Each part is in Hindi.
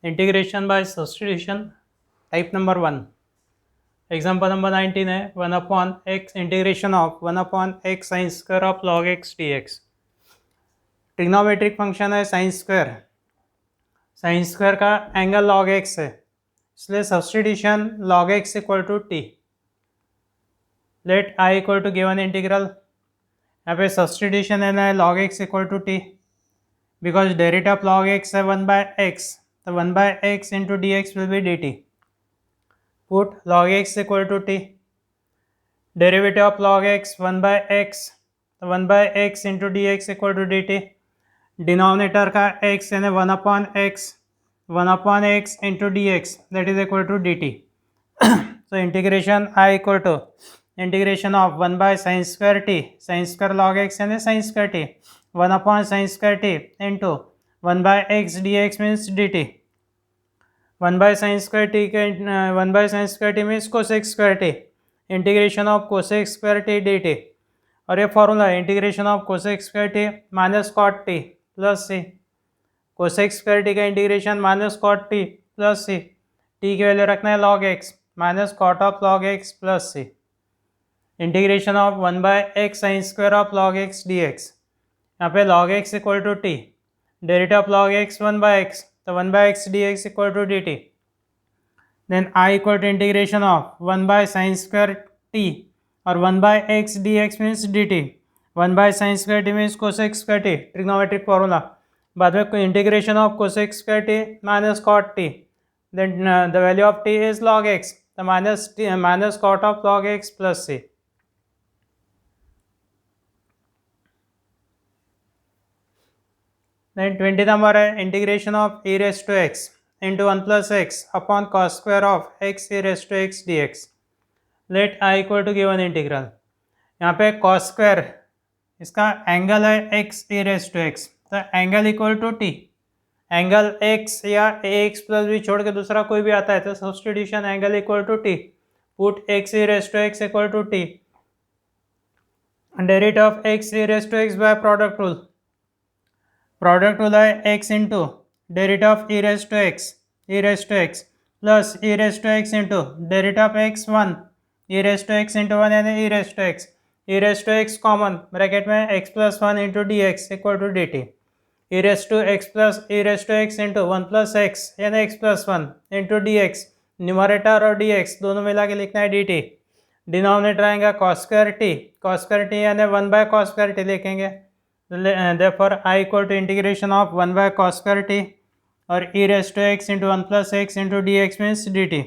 Integration by substitution type number 1। Example number 19 है 1/x integration of 1/x sine square of log x dx। Trigonometric function है साइन स्क्वायर का एंगल log x है, इसलिए substitution log x equal to t. Let I equal to given integral, यहाँ पे सब्स्टिट्यूशन है ना log x equal to t, because derivative of log x है 1/x, तो 1/x into D x will be d t. Put log x equal to T, derivative of log x 1/x, तो 1/x into D x equal to D T. Denominator का x यानी 1/x into D x that is equal to D t. so integration I equal to integration of 1 by sin square t, sin square log x and sin square t, 1 upon sin square t into 1 by x dx means dt। 1 by sin square t के 1 by sin square t means cosec square t, integration of cosec square t dt। और ये फॉर्मूला है integration of cosec square t minus cot t plus C, cosec square t का integration minus cot t plus C, t की वैल्यू रखना है log x minus cot of log x plus C. Integration of 1 by X sine square of log x dx, यहाँ पे log x equal to T, derivative of log x 1 by x, तो 1 by x dx equal to D t. Then I equal to integration of 1 by sine square t और 1 by x dx means d t. 1 by sine square t means cosec square t, trigonometric formula. बाद में integration of cosec square t minus cot t, then the value of t is log x, तो minus cot of log x plus C. Then 20 number है integration of e raise to x into 1 plus x upon cos square of x e raise to x dx। Let I equal to given integral, यहाँ पे कॉस स्क्वायर इसका एंगल है x e raise to x, तो angle equal to t. Angle x या ax प्लस बी छोड़ के दूसरा कोई भी आता है तो substitution angle equal to T. Put x e raise to x equal to T, derivative of x e raise to x by product rule. Product rule है x into derivative of e raise to x plus e raise to x into derivative of x1 e raise to x into 1 यानी e raise to x common bracket में x plus 1 into D x equal to D t. e raise to x into 1 plus x यानी x plus 1 into D x, numerator और डी एक्स दोनों मिला के लिखना है डी टी। डिनोमिनेटर आएगा कॉस स्क्वायर टी यानी 1 बाय कॉस स्क्वायर टी लिखेंगे। therefore I equal to integration of 1 by cos square t और e raise to x into 1 plus x into D x means d t,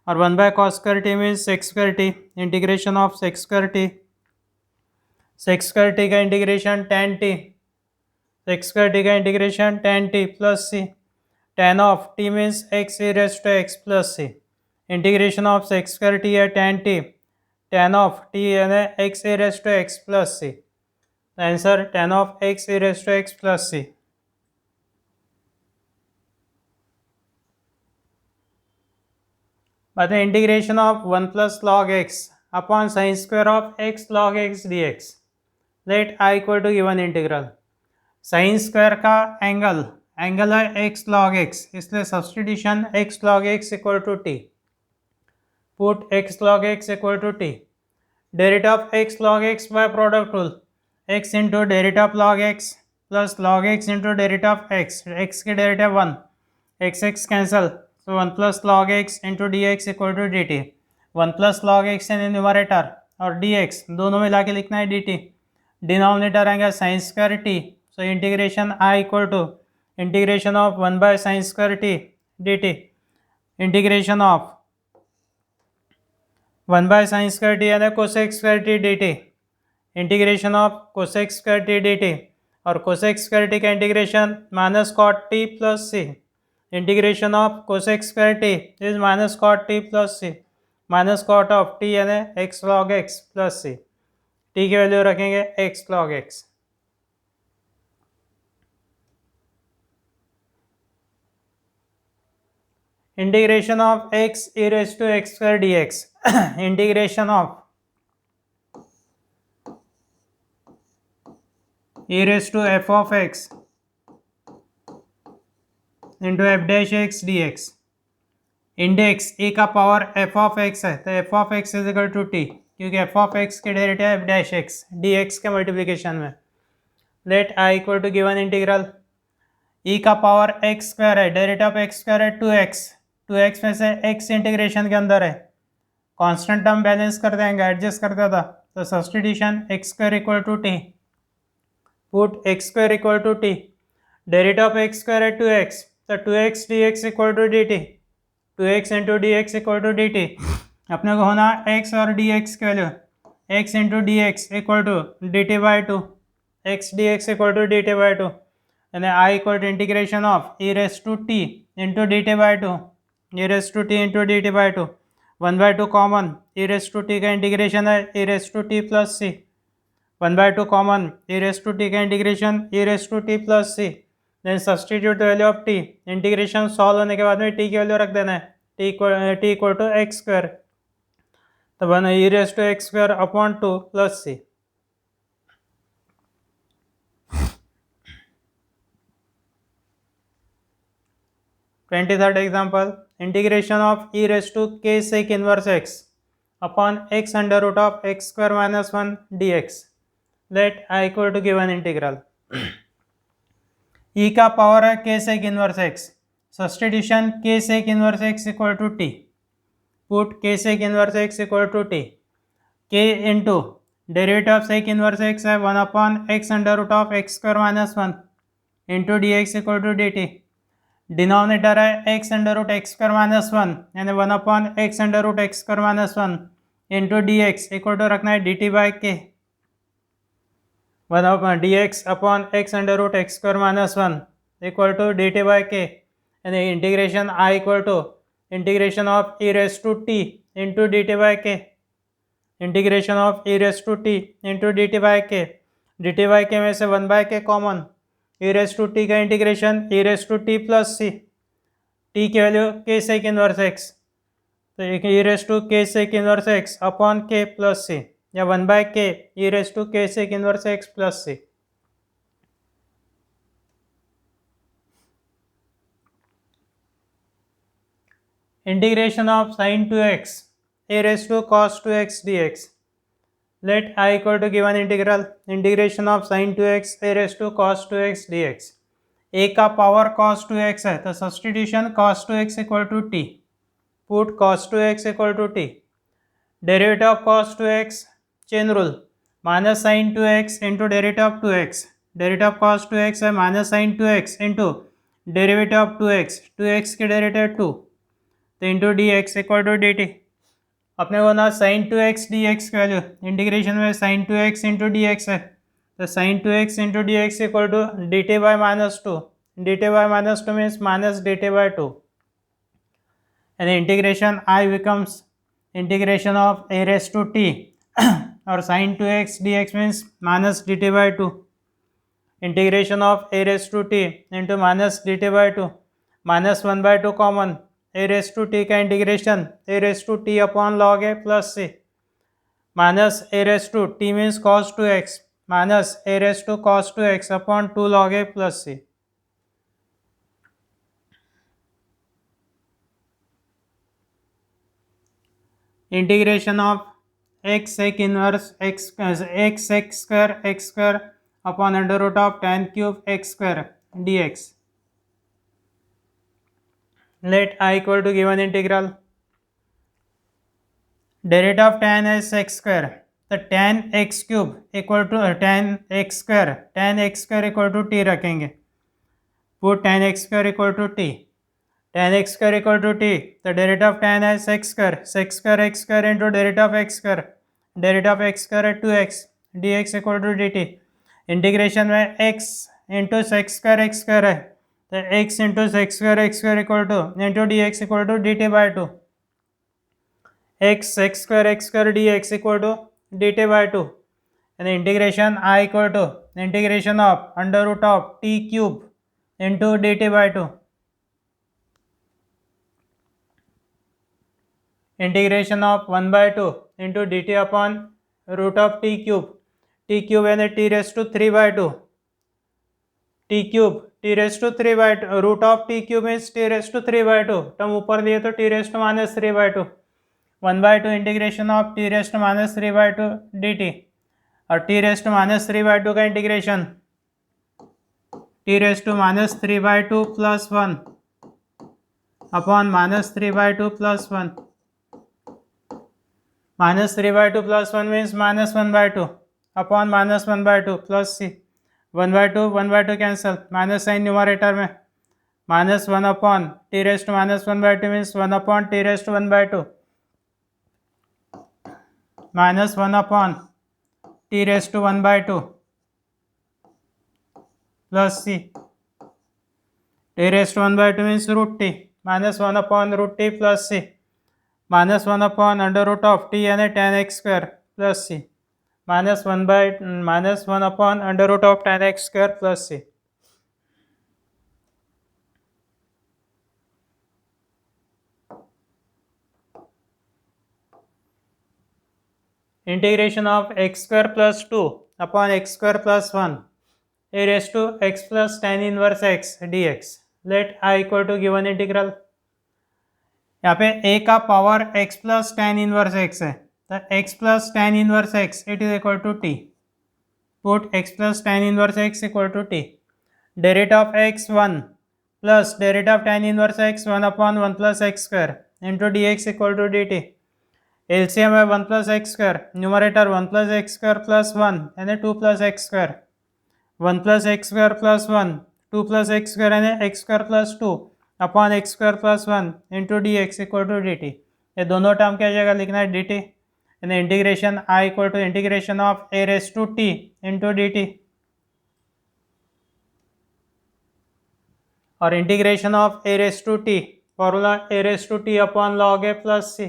और 1 by cos square t means sec square t, integration of sec square T का integration tan T, sex square T का integration tan T plus C, tan of T means x e raise to x plus C, integration of sec square T है tan ऑफ टी यानी x e raise to x plus C. Answer tan of x e raise to x plus C. बाद में integration of 1 plus log x upon sine square of x log x dx। Let I equal to given integral, sign square का एंगल है x log x, इसलिए substitution x log x equal to T. Put x log x equal to T, derivative of x log x by product rule, x into derivative of log x plus log x into derivative of x की derivative 1, x cancel, so 1 plus log x into D x equal to D t. 1 plus log x यानी न्यूमरेटर और dx दोनों मिला के लिखना है dt। डिनोमिनेटर आएगा sine square T, so integration I equal to integration of 1 by sine square T dt, integration of 1 by sine square T यानी cosec square T dt, integration of cosec square T dt, और कोसेक स्क्वायर टी का integration minus cot T plus C, integration of cosec square T is minus cot T plus C, minus cot of T यानी x log x प्लस सी, टी की वैल्यू रखेंगे x log x। Integration of x e raise to x square dx, integration of e raise to f of x into F dash X D X. Index A का पावर एफ ऑफ एक्स है, तो F of X is equal to T, क्योंकि एफ ऑफ एक्स के derivative F dash X D X के मल्टीप्लीकेशन में। Let I equal to given integral E का पावर एक्स स्क्वायर है, डेरिवेटिव ऑफ एक्स स्क्वायर है 2x, 2x में से x इंटीग्रेशन के अंदर है, कांस्टेंट टर्म बैलेंस कर देंगे, एडजस्ट करता था, तो substitution x square equal to T, put x square equal to T, derivative of x square है 2x, तो 2x dx equal to D t, 2x into D x equal to D t. अपने को होना x और dx की value, x into D x equal to D T by two, x D x equal to D T by two, यानी I equal to integration of E raise to T into D T by two, E raise to T into D T by two, 1/2 common, E raise to T का इंटीग्रेशन है E raise to T plus C, 1/2 common, E raise to T का integration E raise to T plus C, then substitute the value of T, integration solve होने के बाद में टी की वैल्यू रख देना है, T equal to x square, तो बना E raise to x square upon 2 plus C. Third example, integration of E raise to के sec inverse x upon X under root of x square minus 1 D x. Let I equal to given integral E का पावर है K sec inverse X, substitution K sec inverse X equal to T, put K sec inverse X equal to T, K into derivative of sec inverse X है 1 upon X under root of x square minus 1 into D x equal to D T, denominator है X under root X square minus 1 यानी 1 upon X under root X square minus 1 into D x equal to रखना है D T by K, 1 upon D X upon X under root X square minus 1 equal to D T by K, यानी integration I equal to integration of E raise to T into D T by K, integration of E raise to T into D T by K, D T by K में से 1/k common, E raise to T का integration E raise to T plus C, T की value K sec inverse X, तो ई रेस टू के sec inverse x upon K plus c, या 1/k ई रेस टू के sec inverse x plus C. Integration of sine 2x a raise to cos 2x dx। Let I equal to given integral integration of sine 2x a raise to cos 2x dx। A का पावर cos 2x है, तो substitution cos 2x equal to T, put cos 2x equal to T, derivative of cos 2x chain rule, minus sine 2x into derivative of 2x, derivative of cos 2x है minus sine 2x into derivative of 2x, 2x की डेरिवेटिव 2, तो into D x equal to D t. अपने को ना साइन 2x dx की वैल्यू, इंटीग्रेशन में sine 2x into D x है, तो sine 2x into D x equal to D T by minus 2, d T by minus 2 means minus D T by 2, यानी integration I becomes integration of A raise to T और sine 2x dx means minus D T by 2, integration of A raise to T into minus D T by 2, minus 1/2 common, A raise to T का integration A raise to T upon log A plus C, minus A raise to T means cos 2x minus A raise to cos 2x upon 2 log A plus C. Integration of X sec inverse x sec square x square upon under root of tan cube x square dx। Let I equal to given integral derivative of tan x square, तो tan x cube equal to tan x square equal to t रखेंगे, put tan x square equal to t, tan x square equal to t, तो डेरिवेटिव ऑफ tan है x square into derivative of x square, derivative of x square है 2x dx equal to D t, integration में x इंटू सेक्स स्क्वायर है, तो x into sec x square equal to into D x equal to D T by 2, x square d x equal to D T by 2, यानी integration I equal to integration of under root of t cube into D T by 2, integration of 1/2 into D t upon root of t cube यानी t raise to 3/2, T cube t raise to 3/2 root of t cube means t raise to 3/2 term ऊपर दिए तो t raise to -3/2 1/2 integration of t raise to -3/2 dt और टी रेस टू -3/2 का integration t raise to -3/2 plus 1 upon -3/2 plus 1 -3/2 plus 1 means -1/2 upon -1/2 plus c 1/2 cancel minus sign numerator में -1 upon t raise to -1/2 means 1 upon t raise to 1/2 -1 upon t raise to 1/2 plus c t raise to 1/2 means root t -1 upon root t plus c -1 upon under root of T यानी tan x square plus c -1 upon under root of tan x square plus c integration of x square plus 2 upon x square plus 1 a raise to x plus tan inverse x dx let i equal to given integral यहाँ पे a का power x plus tan inverse x है तो x plus tan inverse x it is equal to t put x plus tan inverse x equal to t derivative of x 1 plus derivative of tan inverse x 1 upon 1 plus x square into dx equal to dt LCM है 1 plus x square numerator 1 plus x square plus 1 यानी 2 plus x square 1 plus x square plus 1 2 plus x square यानी x square plus 2 upon x square plus 1 into D x equal to D t ये दोनों टर्म क्या जगह लिखना है डी टी यानी integration I equal to integration of A raise to T into D t और integration of A raise to t formula a raise to T upon log A plus c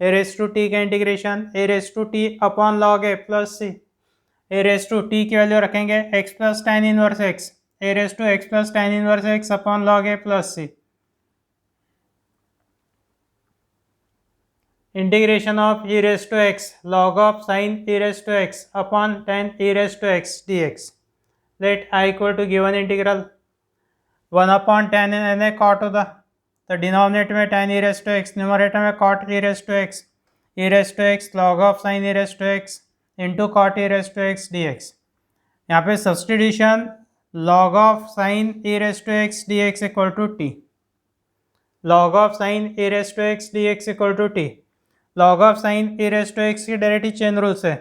a raise to T का integration A raise to T upon log A plus c a raise to t की वैल्यू रखेंगे x plus tan inverse x a raise to x plus tan inverse x upon log A plus C integration of E raise to x log of sine e raise to x upon tan e raise to x D x let I equal to given integral 1 upon tan यानी कॉट होता तो डिनोमिनेटर में tan e raise to x numerator में cot e raise to x log of sine e raise to x into cot e raise to x D x यहाँ पे substitution log of sine e raise to x D x equal to t log of sine e raise to x D x equal to t log of sine e raise to x की डायरेक्टली चेन रूल से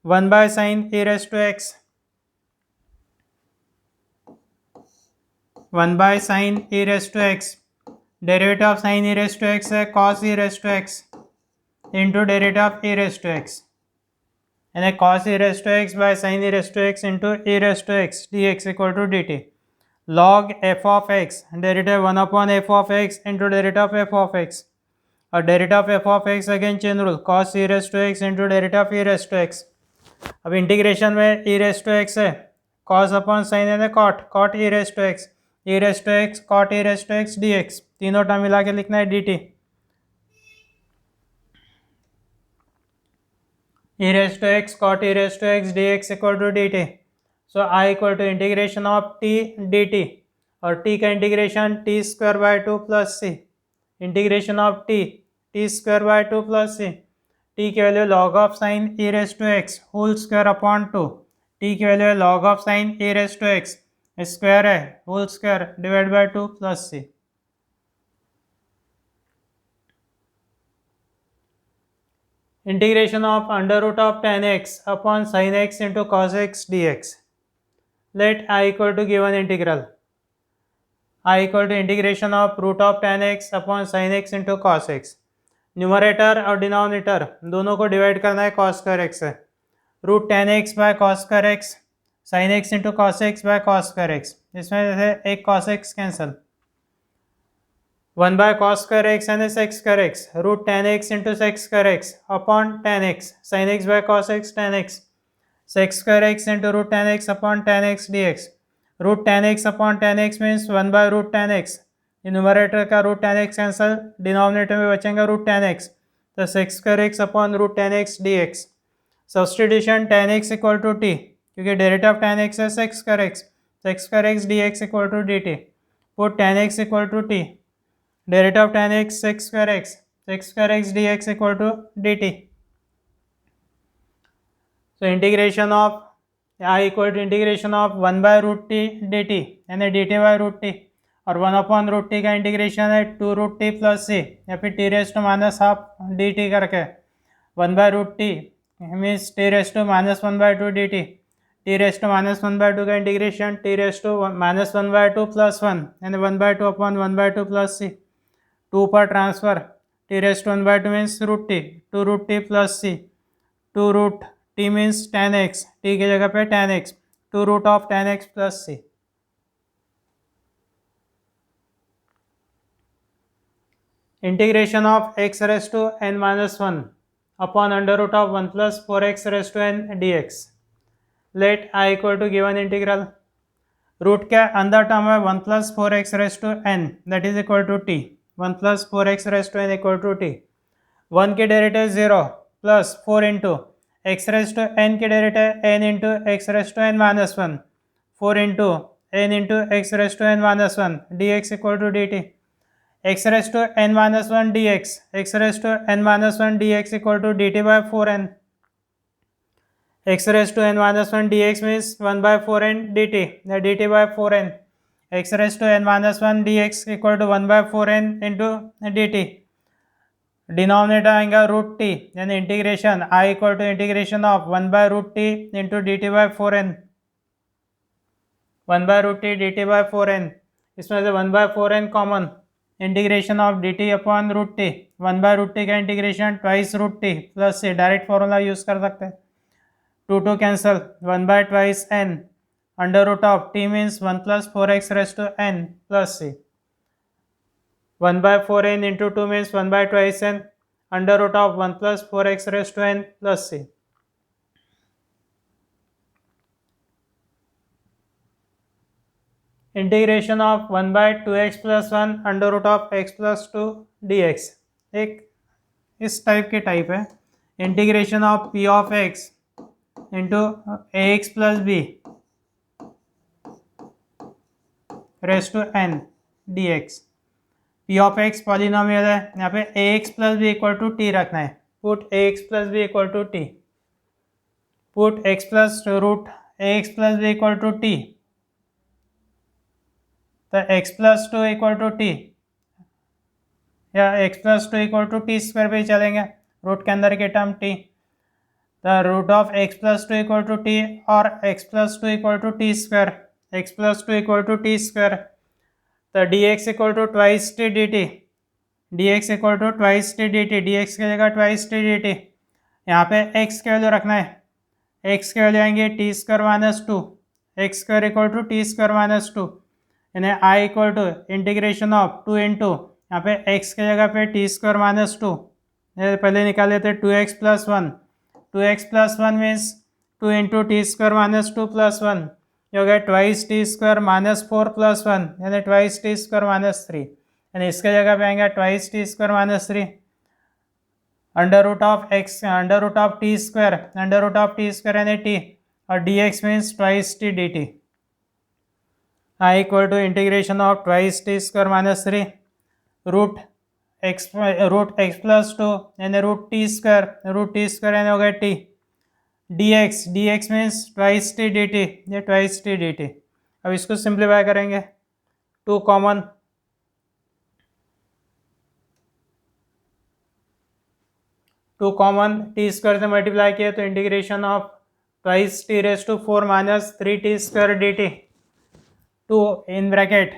1 by sine e raise to x 1 by sine e raise to x derivative of sine e raise to x है cos e raise to x into derivative of E raise to x यानी cos e raise to x by sine e raise to x into e raise to x D x equal to D t log f of x derivative 1 upon f of x into derivative of f of x और derivative of f of x again chain rule cos e raise to x into derivative of E raise to x अब इंटीग्रेशन में ई रेस टू एक्स है कॉस अपॉन साइन यानी cot e raise to x e raise to x cot e raise to x D x तीनों टर्म मिला के लिखना है D t e raise to x cot e raise to x D x equal to D t so I equal to integration of t d t और टी का integration t square by 2 plus C integration of t square by 2 plus C T की value log of sine e raise to x whole square upon 2 t की वैल्यू है log of sine e raise to x square है whole square divide by 2 plus C integration of under root of tan x upon sin x into cos x dx let i equal to given integral i equal to integration of root of tan x upon sin x into cos x numerator और डिनोमिनेटर दोनों को डिवाइड करना है cos स्क्वायर x से root tan x by cos square x sin x into cos x by cos square x इसमें जैसे एक cos x cancel 1 bye cos square x यानी sec square x root tan x into sec square x upon tan x sin x by cos x tan x sec square x into root tan x upon tan x dx root tan x upon tan x means 1 by root tan x numerator का root tan x cancel denominator में बचेंगे रूट tan x तो sec square x upon root tan x dx substitution tan x equal to t क्योंकि डेरिवेटिव ऑफ tan x है sec square x sec square x dx equal to dt. Put tan x equal to t. Derivative of tan x sec square x dx equal to dt. So integration of I equal to integration of 1 by root t dt यानी dt by root t, और 1 अपॉन रूट टी का इंटीग्रेशन है 2 रूट टी प्लस सी या फिर t raise to minus half d t करके 1 by root t means t raise to minus 1 by 2 d t raise to minus 1 by 2 का integration t raise to minus 1 by 2 plus 1 यानी 1 by 2 upon 1 by 2 plus c 2 पर transfer T raise to 1 by 2 means root t 2 root t plus c 2 root t means tan x, t की जगह पे tan x 2 root of tan x plus c. Integration of x raised to n minus 1 upon under root of 1 plus 4x raised to n dx. Let I equal to given integral. Root के अंदर टर्म है 1 plus 4x raised to n that is equal to t. 1 plus 4x raised to n equal to t. 1 की derivative 0 plus 4 into x raised to n की derivative n into x raised to n minus 1 4 into n into x raised to n minus 1 dx equal to dt. x raised to n minus 1 dx x raised to n minus 1 dx equal to dt by 4n. x raised to n minus 1 dx means 1 by 4n dt, the dt by 4n. x raised to n minus 1 dx equal to 1 by 4n into dt. Denominator आएगा रूट टी यानी integration I equal to integration of 1 by root t into D T by 4n. 1 by root t d T by 4n, इसमें से 1 by 4n common. Integration of d t upon root t 1 by root t का integration twice root t plus c, direct formula use कर सकते हैं. 2 cancel 1 by twice n under root of T means 1 plus 4x raised to n plus c. 1 by 4n into 2 means 1 by twice n under root of 1 plus 4x raised to n plus c. Integration of 1 by 2x plus 1 under root of x plus 2 dx. एक इस टाइप की टाइप है. Integration of p of x into ax plus b raised to n dx. p of x polynomial है, यहाँ पे ax plus b equal to t रखना है. Put ax plus b equal to T. Put x plus root ax plus b equal to t. तो x plus 2 equal to t या x plus 2 equal to t square पे ही चलेंगे. रूट के अंदर के term t. The root of x plus 2 equal to T और x plus 2 equal to t square. x plus 2 equal to t square. तो dx equal to twice t d t. dx equal to twice t d t. dx की जगह ट्वाइस टी डी टी. यहाँ पे x की वैल्यू रखना है. x की वैल्यू आएंगे t square minus 2. X square equal to t square minus 2 यानी I equal to integration of 2 into यहाँ पे x की जगह पे टी स्क्वायर माइनस 2. पहले निकाले थे 2x plus 1. 2x plus 1 means 2 into t square minus 2 plus 1 ये हो गया twice t square minus 4 plus 1 यानी ट्वाइस टी स्क्वायर माइनस 3 यानी इसके जगह पे आएंगे twice t square minus 3 under root of x under root of t square यानी टी और d x means twice t d t. I equal to integration of twice t square minus 3 root x plus 2 यानी रूट टी स्क्वायर यानी हो गया t. D x means twice t d t, ये ट्वाइस टी डी टी. अब इसको सिंप्लीफाई करेंगे. 2 कॉमन टी स्क्वायर से मल्टीप्लाई किया तो integration of twice t raise to 4 minus 3 t square d t. 2 in bracket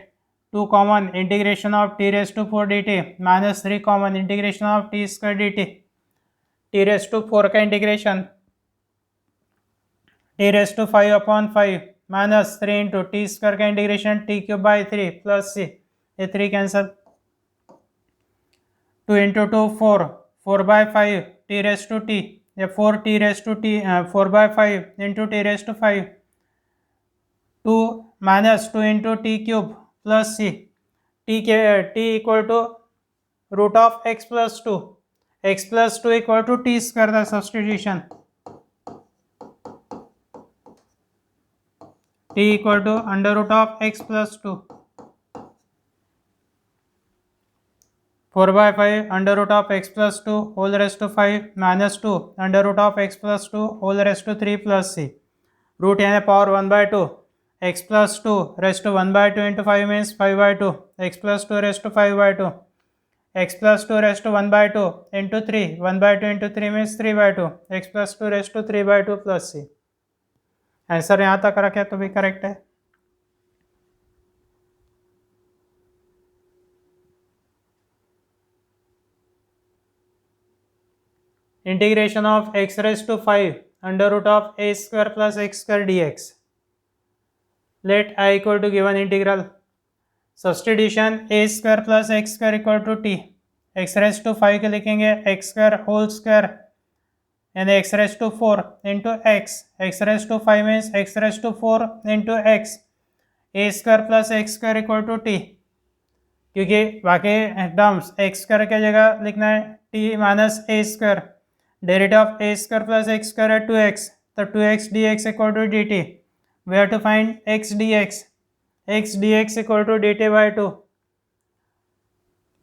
2 common integration of t raise to 4 d t minus 3 common integration of t square d t. T raise to 4 का integration t raise to 5 upon 5 minus 3 into t square का integration t cube by 3 plus c, ये 3 cancel. 2 into 2 4 by 5 t raise to t या 4 t raise to t 4 by 5 into t raise to 5 2 minus 2 into t cube plus C. T equal to root of x plus 2 equal to t square का substitution. t equal to under root of x plus 2. 4 by 5 under root of x plus 2 whole raised to 5 minus 2 under root of x plus 2 whole raised to 3 plus c. Root यानी power 1 by 2 x plus 2 raised to 1 by 2 into 5 means 5 by 2 x plus 2 raised to 5 by 2 x plus 2 raised to 1 by 2 into 3 1 by 2 into 3 means 3 by 2 x plus 2 raised to 3 by 2 plus c. Answer यहाँ तक रखे तो भी करेक्ट है. Integration of x raised to 5 under root of a square plus x square dx. Let I equal to given integral. Substitution a square plus x square equal to t. x raised to 5 के लिखेंगे x square whole square and x raised to 4 into x. x raised to 5 means x raised to 4 into x. a square plus x square equal to t. क्योंकि बाकी टर्म्स x स्क्वायर की जगह लिखना है t minus a square. Derivative of a square plus x square है 2x. तो 2x dx equal to dt. We have to find x dx equal to dt by 2.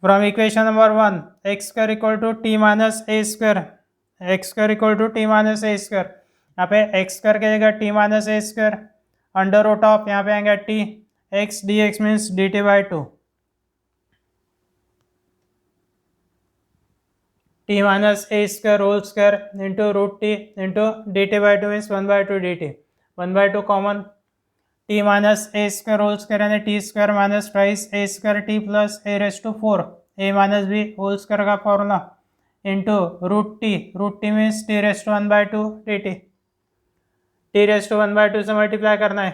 From equation number 1 x square equal to t minus a square. x square equal to t minus a square. यहाँ पे x स्क्वायर की जगह t minus a square under root of यहाँ पे आएगा t. x dx means dt by 2. t minus a square whole square into root t into dt by 2 means 1 by 2 dt. 1 by 2 common. t minus a square whole square यानी t square minus twice a square t plus a raised to 4 a minus b whole square का formula into root t means t raised to 1 by 2 dt. t raised to 1 by 2 से मल्टीप्लाई करना है.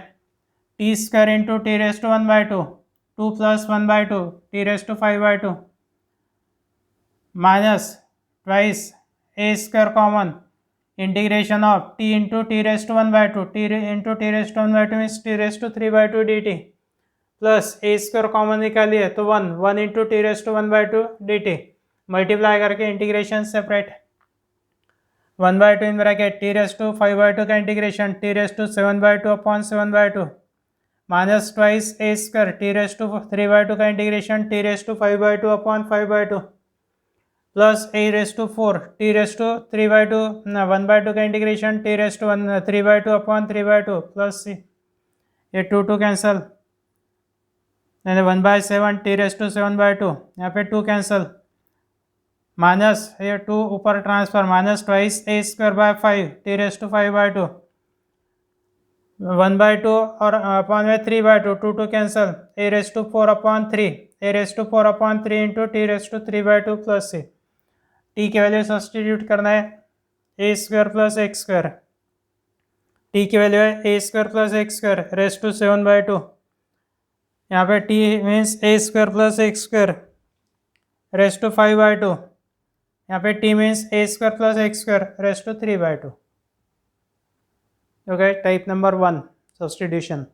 t square into t raised to 1 by 2 2 plus 1 by 2 t raised to 5 by 2 minus twice a square common integration of t into t raised to 1 by 2 t into t raised to 1 by 2 means t raised to 3 by 2 dt plus a square common निकालिए तो 1 into t raised to 1 by 2 dt multiply करके integration separate 1 by 2 in bracket t raised to 5 by 2 का integration t raised to 7 by 2 upon 7 by 2 minus twice a square t raised to 3 by 2 का integration t raised to 5 by 2 upon 5 by 2 plus a raised to 4 t raised to 3 by 2 1 by 2 का integration t raised to 3 by 2 upon 3 by 2 plus c. ये 2 कैंसल यानी 1 by 7 t raised to 7 by 2 यहाँ पे 2 कैंसल माइनस ये 2 ऊपर transfer minus twice a square by 5 t raised to 5 by 2 1 by 2 और अपॉन में 3 by 2 2 cancel a raised to 4 upon 3 a raised to 4 upon 3 into t raised to 3 by 2 plus c. t की वैल्यू सब्सटीट्यूट करना है a square plus x square. t की वैल्यू है a square plus x square raise to 7 by 2. यहाँ पे t means a square plus x square raise to 5 by 2. यहाँ पे t means a square plus x square raise to 3 by 2. Okay, type number 1 substitution.